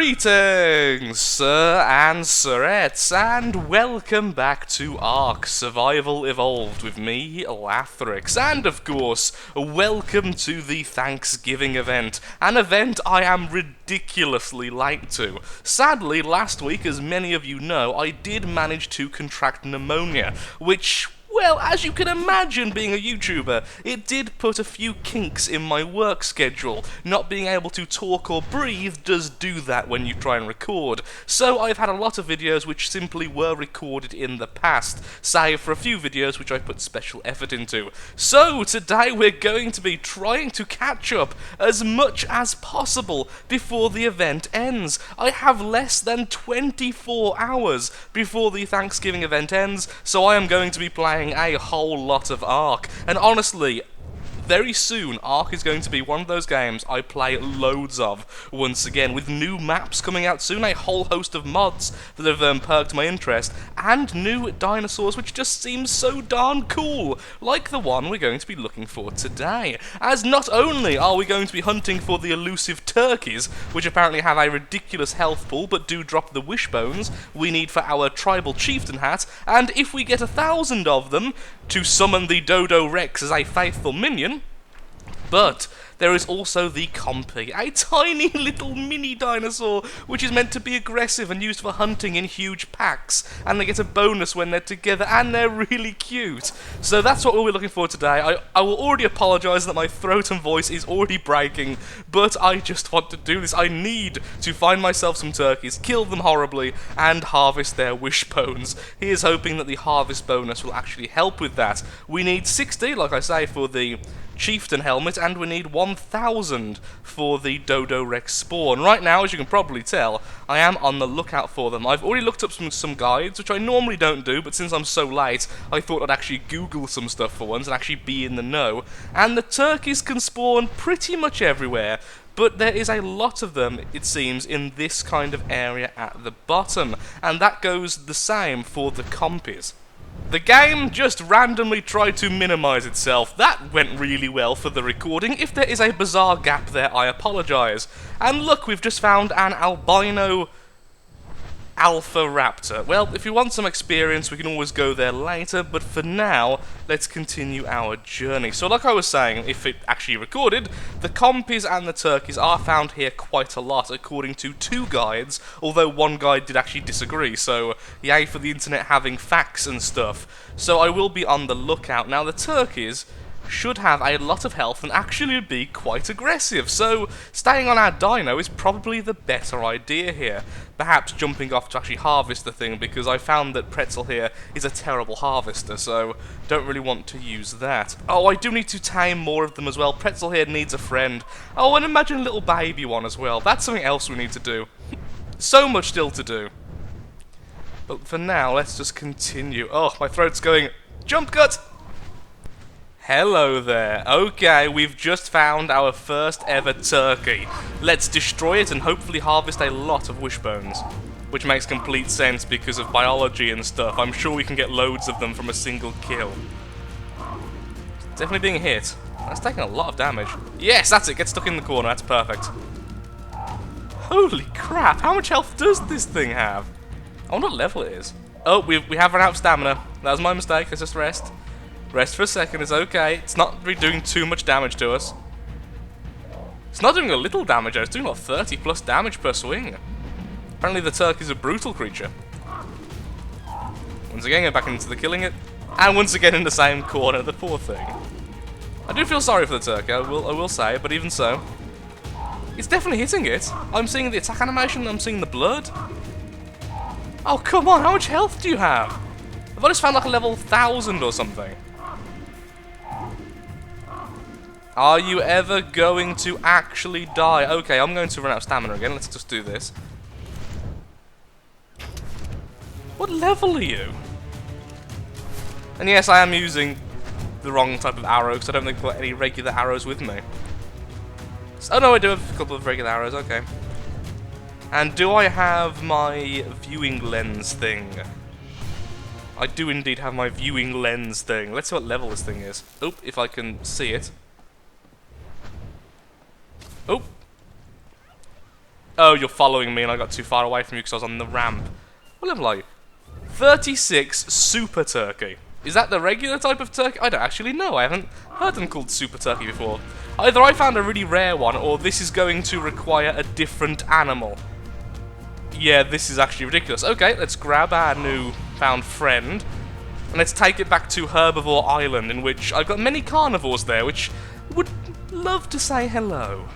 Greetings, sir and sirettes, and welcome back to ARK Survival Evolved with me, Lathrix, and of course, welcome to the Thanksgiving event, an event I am ridiculously late to. Sadly, last week, as many of you know, I did manage to contract pneumonia, which, well, as you can imagine being a YouTuber, it did put a few kinks in my work schedule. Not being able to talk or breathe does do that when you try and record. So I've had a lot of videos which simply were recorded in the past, save for a few videos which I put special effort into. So today we're going to be trying to catch up as much as possible before the event ends. I have less than 24 hours before the Thanksgiving event ends, so I am going to be playing a whole lot of ARK, and honestly, very soon, ARK is going to be one of those games I play loads of, once again, with new maps coming out soon, a whole host of mods that have perked my interest, and new dinosaurs which just seem so darn cool, like the one we're going to be looking for today. As not only are we going to be hunting for the elusive turkeys, which apparently have a ridiculous health pool but do drop the wishbones we need for our tribal chieftain hat, and if we get 1,000 of them, to summon the Dodo Rex as a faithful minion. But there is also the Compy, a tiny little mini dinosaur which is meant to be aggressive and used for hunting in huge packs, and they get a bonus when they're together, and they're really cute. So that's what we'll be looking for today. I will already apologise that my throat and voice is already breaking, but I just want to do this. I need to find myself some turkeys, kill them horribly, and harvest their wishbones. He is hoping that the harvest bonus will actually help with that. We need 60, like I say, for the chieftain helmet, and we need 1,000 for the Dodo Rex spawn. Right now, as you can probably tell, I am on the lookout for them. I've already looked up some guides, which I normally don't do, but since I'm so late, I thought I'd actually Google some stuff for once and actually be in the know. And the turkeys can spawn pretty much everywhere, but there is a lot of them, it seems, in this kind of area at the bottom, and that goes the same for the compies. The game just randomly tried to minimise itself. That went really well for the recording. If there is a bizarre gap there, I apologise. And look, we've just found an albino alpha raptor. Well, if you want some experience, we can always go there later, but for now, let's continue our journey. So like I was saying, if it actually recorded, the compies and the turkeys are found here quite a lot, according to 2 guides, although one guide did actually disagree, so yay for the internet having facts and stuff. So I will be on the lookout. Now, the turkeys should have a lot of health and actually be quite aggressive, so staying on our dino is probably the better idea here. Perhaps jumping off to actually harvest the thing, because I found that Pretzel here is a terrible harvester, so don't really want to use that. Oh, I do need to tame more of them as well. Pretzel here needs a friend. Oh, and imagine a little baby one as well. That's something else we need to do. So much still to do. But for now, let's just continue. Oh, my throat's going. Jump cut! Hello there. Okay, we've just found our first ever turkey. Let's destroy it and hopefully harvest a lot of wishbones. Which makes complete sense because of biology and stuff. I'm sure we can get loads of them from a single kill. Definitely being hit. That's taking a lot of damage. Yes, that's it. Get stuck in the corner. That's perfect. Holy crap. How much health does this thing have? I wonder what level it is. Oh, we have run out of stamina. That was my mistake. Let's just rest. Rest for a second, it's okay. It's not really doing too much damage to us. It's not doing a little damage, it's doing like 30 plus damage per swing. Apparently the turkey's a brutal creature. Once again, go back into the killing it. And once again in the same corner, the poor thing. I do feel sorry for the turkey, I will say, but even so, it's definitely hitting it. I'm seeing the attack animation, I'm seeing the blood. Oh, come on, how much health do you have? Have I just found like a level 1,000 or something? Are you ever going to actually die? Okay, I'm going to run out of stamina again. Let's just do this. What level are you? And yes, I am using the wrong type of arrow, because I don't think I've got any regular arrows with me. Oh no, I do have a couple of regular arrows, okay. And do I have my viewing lens thing? I do indeed have my viewing lens thing. Let's see what level this thing is. Oop, if I can see it. Oh. Oh, you're following me and I got too far away from you because I was on the ramp. What level are you? 36 Super Turkey. Is that the regular type of turkey? I don't actually know. I haven't heard them called Super Turkey before. Either I found a really rare one, or this is going to require a different animal. Yeah, this is actually ridiculous. Okay, let's grab our new found friend, and let's take it back to Herbivore Island, in which I've got many carnivores there, which would love to say hello.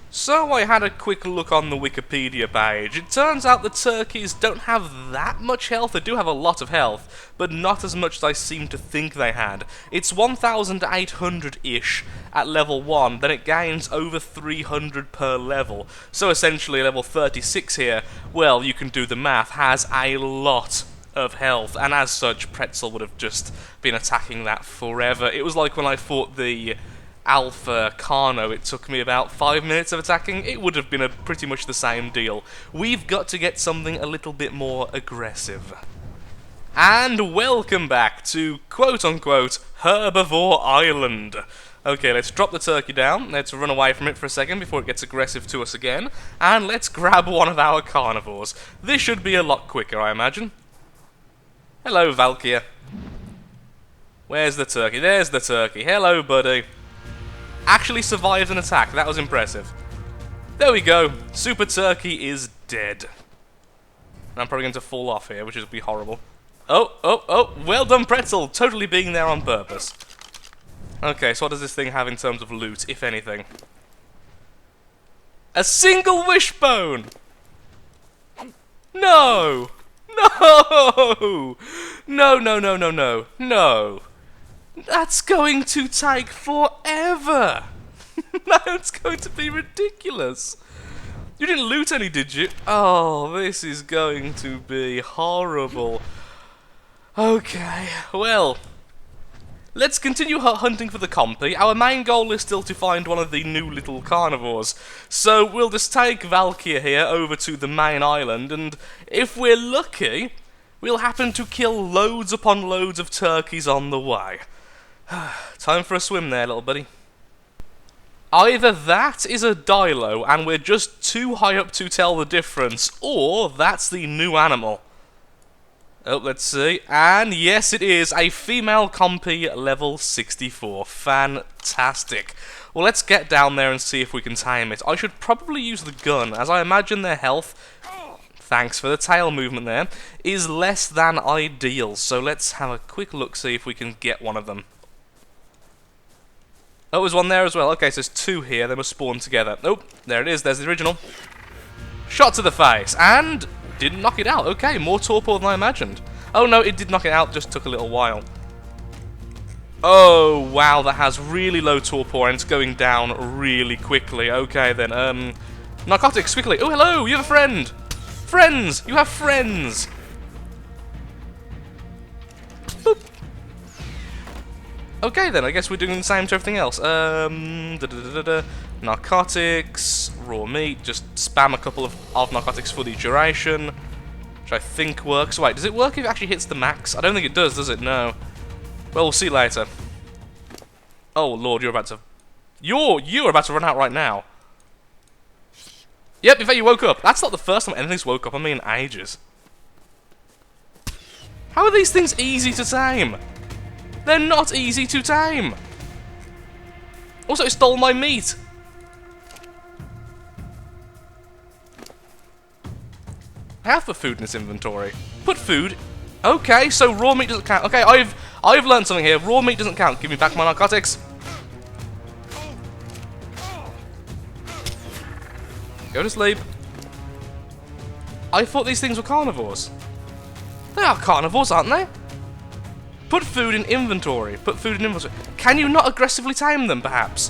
So I had a quick look on the Wikipedia page. It turns out the turkeys don't have that much health. They do have a lot of health, but not as much as I seem to think they had. It's 1,800-ish at level 1, then it gains over 300 per level. So essentially level 36 here, well, you can do the math, has a lot of health, and as such, Pretzel would have just been attacking that forever. It was like when I fought the Alpha Carno, it took me about 5 minutes of attacking. It would have been pretty much the same deal. We've got to get something a little bit more aggressive. And welcome back to quote-unquote Herbivore Island. Okay, let's drop the turkey down, let's run away from it for a second before it gets aggressive to us again, and let's grab one of our carnivores. This should be a lot quicker, I imagine. Hello, Valkyr. Where's the turkey? There's the turkey. Hello, buddy. Actually survived an attack. That was impressive. There we go. Super Turkey is dead. And I'm probably going to fall off here, which would be horrible. Oh. Well done, Pretzel. Totally being there on purpose. Okay, so what does this thing have in terms of loot, if anything? A single wishbone! No! No! No! That's going to take forever! That's going to be ridiculous! You didn't loot any, did you? Oh, this is going to be horrible. Okay, well, let's continue hunting for the Compy. Our main goal is still to find one of the new little carnivores. So we'll just take Valkyr here over to the main island, and if we're lucky, we'll happen to kill loads upon loads of turkeys on the way. Time for a swim there, little buddy. Either that is a dilo, and we're just too high up to tell the difference, or that's the new animal. Oh, let's see. And yes, it is a female Compy level 64. Fantastic. Well, let's get down there and see if we can tame it. I should probably use the gun, as I imagine their health, thanks for the tail movement there, is less than ideal. So let's have a quick look, see if we can get one of them. Oh, there's one there as well. Okay, so there's two here. They must spawn together. Oh, there it is. There's the original. Shot to the face. And didn't knock it out. Okay, more torpor than I imagined. Oh, no, it did knock it out. Just took a little while. Oh, wow. That has really low torpor and it's going down really quickly. Okay, then. Narcotics, quickly. Oh, hello. You have a friend. Friends. You have friends. Boop. Okay then, I guess we're doing the same to everything else. Narcotics, raw meat, just spam a couple of narcotics for the duration, which I think works. Wait, does it work if it actually hits the max? I don't think it does it? No. Well, we'll see later. Oh lord, you're about to... You're about to run out right now. Yep, in fact you woke up. That's not the first time anything's woke up on me in ages. How are these things easy to tame? They're not easy to tame! Also, it stole my meat! I have put food in this inventory. Put food... Okay, so raw meat doesn't count. Okay, I've learned something here. Raw meat doesn't count. Give me back my narcotics. Go to sleep. I thought these things were carnivores. They are carnivores, aren't they? Put food in inventory. Put food in inventory. Can you not aggressively tame them, perhaps?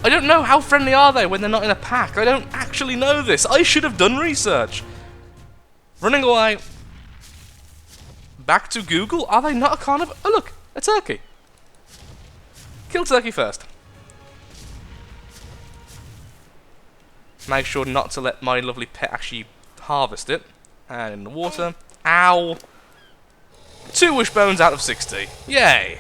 I don't know. How friendly are they when they're not in a pack? I don't actually know this. I should have done research. Running away. Back to Google. Are they not a carnivore? Oh, look. A turkey. Kill turkey first. Make sure not to let my lovely pet actually harvest it. And in the water. Ow. 2 wishbones out of 60. Yay.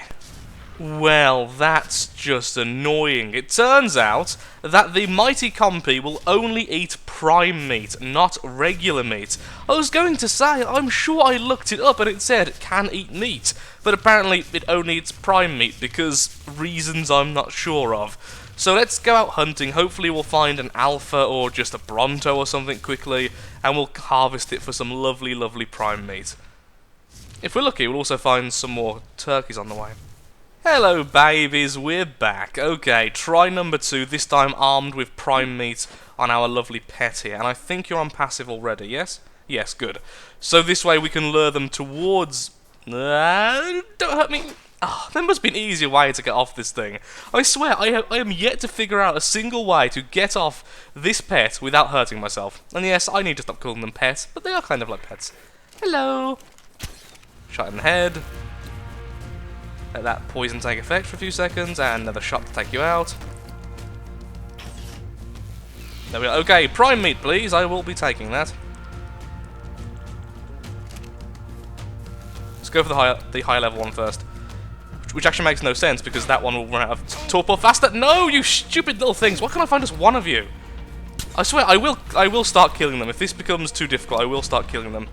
Well, that's just annoying. It turns out that the mighty Compy will only eat prime meat, not regular meat. I was going to say, I'm sure I looked it up and it said it can eat meat, but apparently it only eats prime meat because reasons I'm not sure of. So let's go out hunting. Hopefully we'll find an alpha or just a bronto or something quickly, and we'll harvest it for some lovely, lovely prime meat. If we're lucky, we'll also find some more turkeys on the way. Hello babies, we're back. Okay, try number 2, this time armed with prime meat on our lovely pet here. And I think you're on passive already, yes? Yes, good. So this way we can lure them towards... don't hurt me. Oh, there must be an easier way to get off this thing. I swear, I am yet to figure out a single way to get off this pet without hurting myself. And yes, I need to stop calling them pets, but they are kind of like pets. Hello. Shot in the head. Let that poison take effect for a few seconds, and another shot to take you out. There we go. Okay, prime meat, please. I will be taking that. Let's go for the high level one first. Which actually makes no sense, because that one will run out of torpor faster. No, you stupid little things. Why can't I find just one of you? I swear, I will start killing them. If this becomes too difficult, I will start killing them.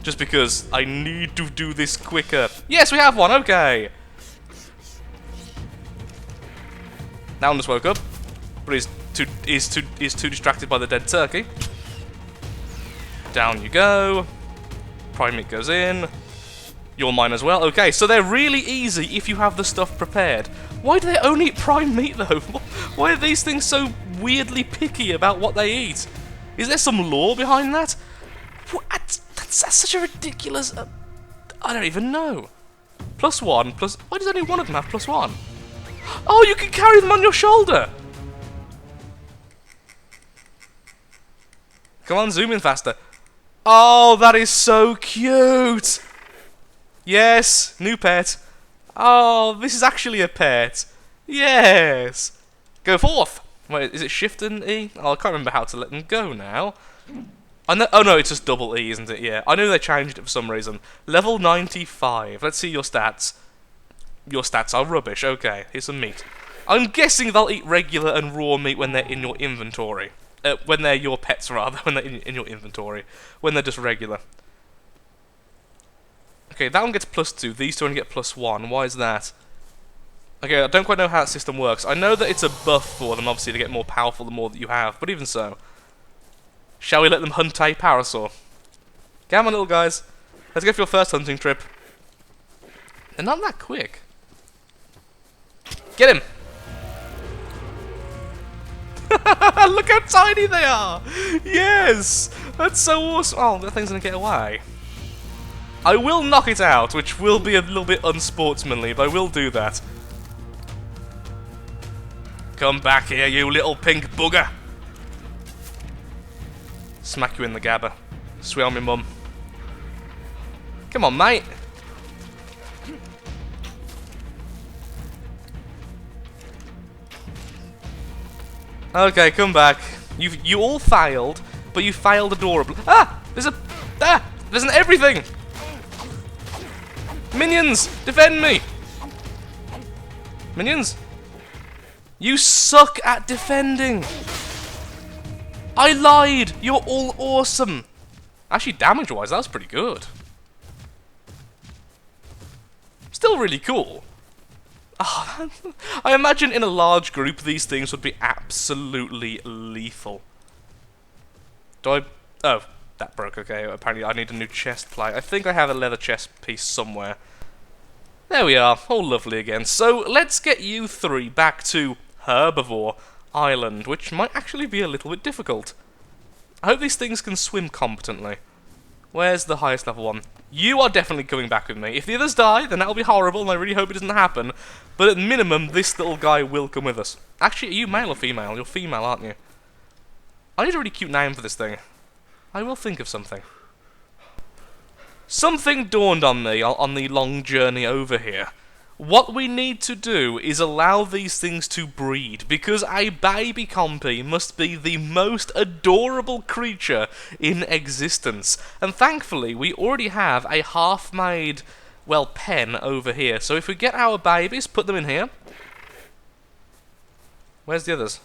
Just because I need to do this quicker. Yes, we have one. Okay. That one just woke up, but is too distracted by the dead turkey. Down you go. Prime meat goes in. You're mine as well. Okay, so they're really easy if you have the stuff prepared. Why do they only eat prime meat though? Why are these things so weirdly picky about what they eat? Is there some lore behind that? What? That's such a ridiculous... I don't even know. +1, plus... Why does only one of them have +1? Oh, you can carry them on your shoulder! Come on, zoom in faster. Oh, that is so cute! Yes, new pet. Oh, this is actually a pet. Yes! Go forth! Wait, is it shift and E? Oh, I can't remember how to let them go now. I know, oh no, it's just double E, isn't it? Yeah, I knew they changed it for some reason. Level 95. Let's see your stats. Your stats are rubbish. Okay, here's some meat. I'm guessing they'll eat regular and raw meat when they're in your inventory. When they're your pets, rather. When they're in your inventory. When they're just regular. Okay, that one gets +2. These two only get +1. Why is that? Okay, I don't quite know how that system works. I know that it's a buff for them, obviously, to get more powerful the more that you have. But even so. Shall we let them hunt a parasaur? Come on, little guys. Let's go for your first hunting trip. They're not that quick. Get him! Look how tiny they are! Yes! That's so awesome! Oh, that thing's gonna get away. I will knock it out, which will be a little bit unsportsmanly, but I will do that. Come back here, you little pink bugger! Smack you in the gabber. Swear on me mum. Come on, mate! Okay, come back. You all failed, but you failed adorably. Ah! There's an everything! Minions! Defend me! Minions? You suck at defending! I lied! You're all awesome! Actually, damage-wise, that was pretty good. Still really cool. Oh, I imagine in a large group these things would be absolutely lethal. Do I... Oh, that broke, okay. Apparently I need a new chest plate. I think I have a leather chest piece somewhere. There we are, all lovely again. So, let's get you three back to Herbivore Island, which might actually be a little bit difficult. I hope these things can swim competently. Where's the highest level one? You are definitely coming back with me. If the others die, then that'll be horrible, and I really hope it doesn't happen. But at minimum, this little guy will come with us. Actually, are you male or female? You're female, aren't you? I need a really cute name for this thing. I will think of something. Something dawned on me on the long journey over here. What we need to do is allow these things to breed, because a baby compy must be the most adorable creature in existence. And thankfully, we already have a half-made well, pen over here. So if we get our babies, put them in here. Where's the others?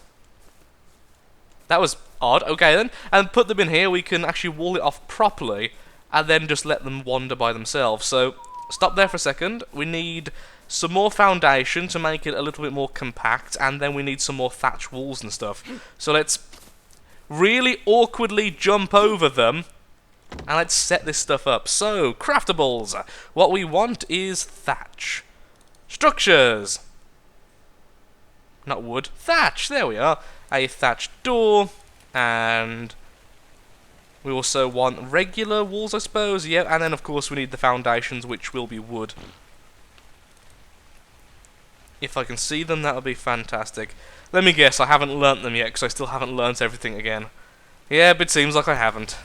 That was odd. Okay then. And put them in here. We can actually wall it off properly and then just let them wander by themselves. So stop there for a second. We need some more foundation to make it a little bit more compact, and then we need some more thatch walls and stuff. So let's really awkwardly jump over them, and let's set this stuff up. So, craftables. What we want is thatch. Structures. Not wood. Thatch. There we are. A thatched door, and we also want regular walls, I suppose. Yeah, and then of course we need the foundations, which will be wood. If I can see them, that would be fantastic. Let me guess, I haven't learnt them yet, because I still haven't learnt everything again. Yeah, but it seems like I haven't.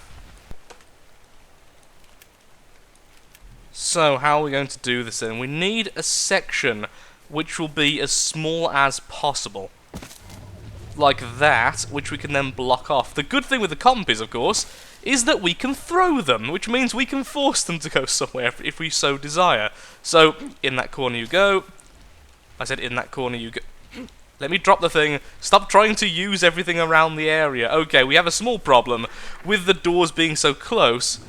So, how are we going to do this then? We need a section which will be as small as possible. Like that, which we can then block off. The good thing with the compies, of course, is that we can throw them, which means we can force them to go somewhere if we so desire. So, in that corner you go. I said in that corner you go. Let me drop the thing. Stop trying to use everything around the area. Okay, we have a small problem with the doors being so close.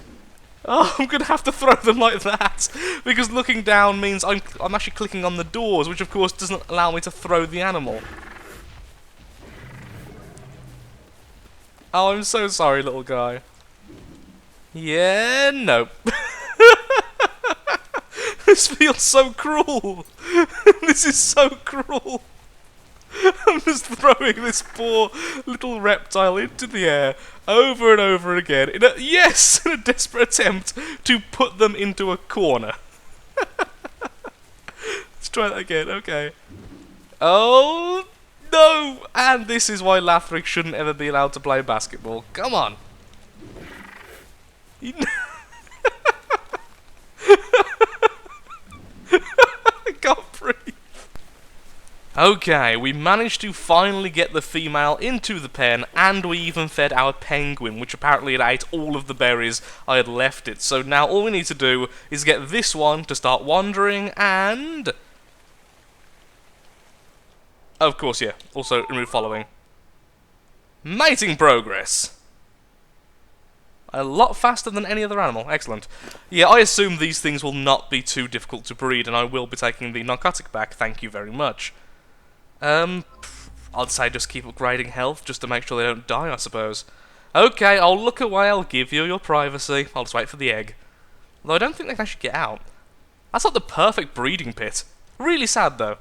Oh, I'm going to have to throw them like that. Because looking down means I'm actually clicking on the doors, which of course doesn't allow me to throw the animal. Oh, I'm so sorry, little guy. Yeah, no. This feels so cruel. This is so cruel. I'm just throwing this poor little reptile into the air over and over again in a desperate attempt to put them into a corner. Let's try that again. Okay. Oh no! And this is why Lathric shouldn't ever be allowed to play basketball. Come on. I can't breathe. Okay, we managed to finally get the female into the pen, and we even fed our penguin, which apparently had ate all of the berries I had left it. So now all we need to do is get this one to start wandering, and of course, yeah, also remove following. Mating progress. A lot faster than any other animal. Excellent. Yeah, I assume these things will not be too difficult to breed, and I will be taking the narcotic back. Thank you very much. I'd say just keep upgrading health, just to make sure they don't die, I suppose. Okay, I'll look away, I'll give you your privacy. I'll just wait for the egg. Although I don't think they can actually get out. That's like the perfect breeding pit. Really sad, though.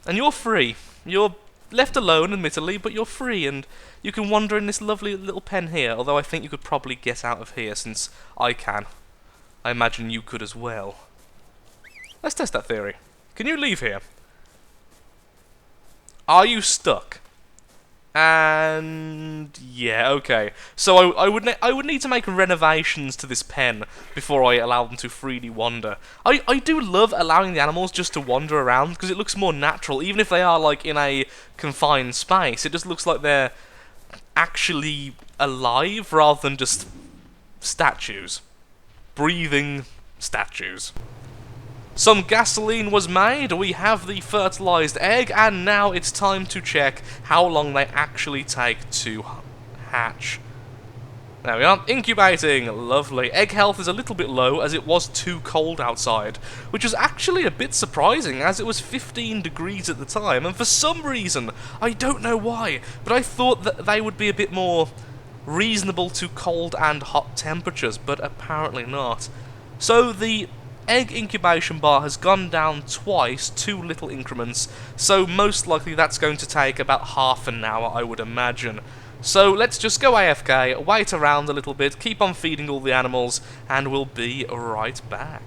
And you're free. You're left alone, admittedly, but you're free, and you can wander in this lovely little pen here, although I think you could probably get out of here, since I can. I imagine you could as well. Let's test that theory. Can you leave here? Are you stuck? And yeah, okay. So I would need to make renovations to this pen before I allow them to freely wander. I do love allowing the animals just to wander around because it looks more natural, even if they are like in a confined space. It just looks like they're actually alive rather than just statues, breathing statues. Some gasoline was made, we have the fertilized egg, and now it's time to check how long they actually take to hatch. There we are, incubating, lovely. Egg health is a little bit low as it was too cold outside, which was actually a bit surprising as it was 15 degrees at the time, and for some reason, I don't know why, but I thought that they would be a bit more reasonable to cold and hot temperatures, but apparently not. So the egg incubation bar has gone down twice, 2 little increments, so most likely that's going to take about half an hour, I would imagine. So let's just go AFK, wait around a little bit, keep on feeding all the animals, and we'll be right back.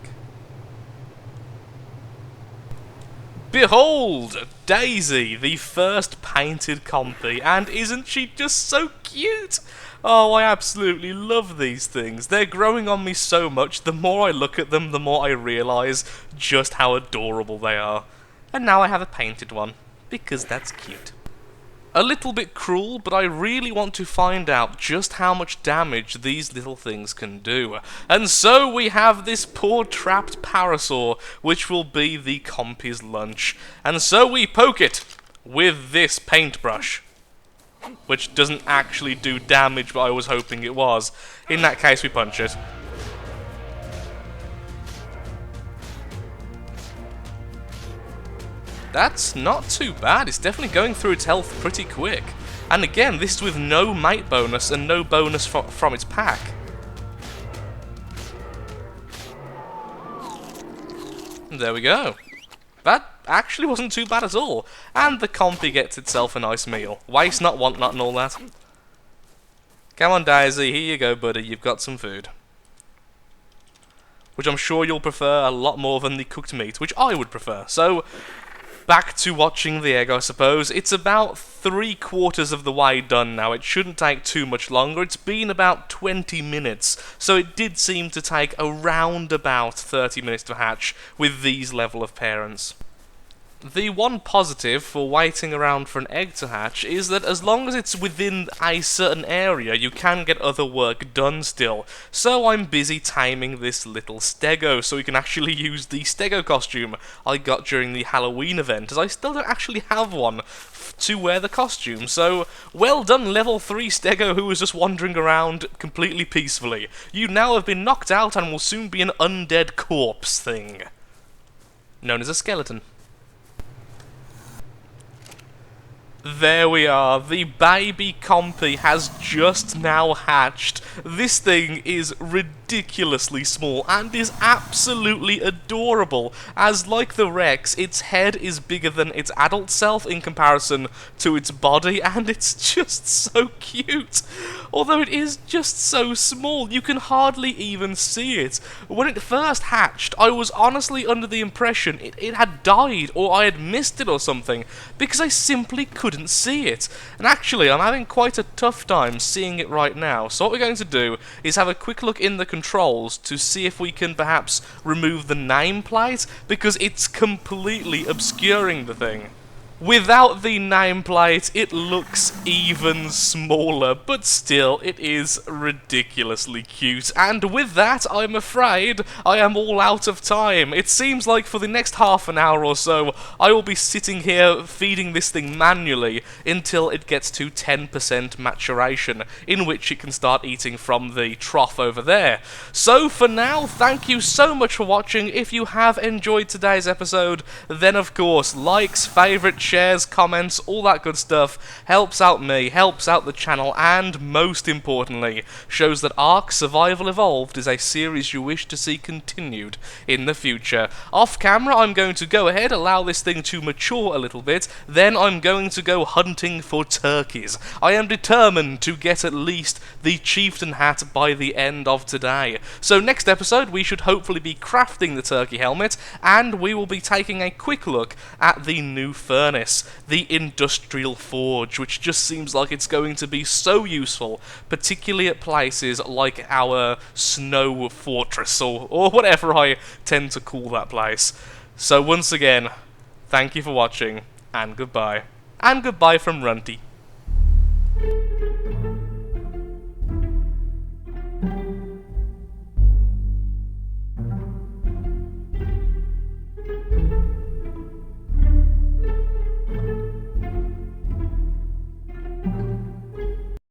Behold! Daisy, the first painted compy, and isn't she just so cute? Oh, I absolutely love these things. They're growing on me so much, the more I look at them, the more I realise just how adorable they are. And now I have a painted one, because that's cute. A little bit cruel, but I really want to find out just how much damage these little things can do. And so we have this poor trapped parasaur, which will be the Compy's lunch. And so we poke it with this paintbrush, which doesn't actually do damage, but I was hoping it was. In that case, we punch it. That's not too bad. It's definitely going through its health pretty quick. And again, this is with no mate bonus and no bonus from its pack. And there we go. That actually wasn't too bad at all. And the Compy gets itself a nice meal. Waste not, want not, and all that. Come on, Daisy. Here you go, buddy. You've got some food. Which I'm sure you'll prefer a lot more than the cooked meat, which I would prefer. So, back to watching the egg, I suppose. It's about 3/4 of the way done now. It shouldn't take too much longer. It's been about 20 minutes, so it did seem to take around about 30 minutes to hatch with these level of parents. The one positive for waiting around for an egg to hatch is that as long as it's within a certain area, you can get other work done still. So I'm busy taming this little stego, so we can actually use the stego costume I got during the Halloween event, as I still don't actually have one to wear the costume. So, well done, level 3 stego who was just wandering around completely peacefully. You now have been knocked out and will soon be an undead corpse thing, known as a skeleton. There we are, the baby Compy has just now hatched. This thing is ridiculously small and is absolutely adorable, as like the Rex, its head is bigger than its adult self in comparison to its body, and it's just so cute. Although it is just so small, you can hardly even see it. When it first hatched, I was honestly under the impression it had died, or I had missed it or something, because I simply couldn't see it. And actually, I'm having quite a tough time seeing it right now, so what we're going to do is have a quick look in the controls to see if we can perhaps remove the nameplate, because it's completely obscuring the thing. Without the nameplate, it looks even smaller, but still, it is ridiculously cute. And with that, I'm afraid I am all out of time. It seems like for the next half an hour or so, I will be sitting here feeding this thing manually until it gets to 10% maturation, in which it can start eating from the trough over there. So for now, thank you so much for watching. If you have enjoyed today's episode, then of course, likes, favourites, shares, comments, all that good stuff helps out me, helps out the channel, and most importantly, shows that ARK Survival Evolved is a series you wish to see continued in the future. Off camera, I'm going to go ahead, allow this thing to mature a little bit, then I'm going to go hunting for turkeys. I am determined to get at least the chieftain hat by the end of today. So next episode, we should hopefully be crafting the turkey helmet, and we will be taking a quick look at the new furnace, the industrial forge, which just seems like it's going to be so useful, particularly at places like our snow fortress, or whatever I tend to call that place. So once again, thank you for watching, and goodbye. And goodbye from Runty.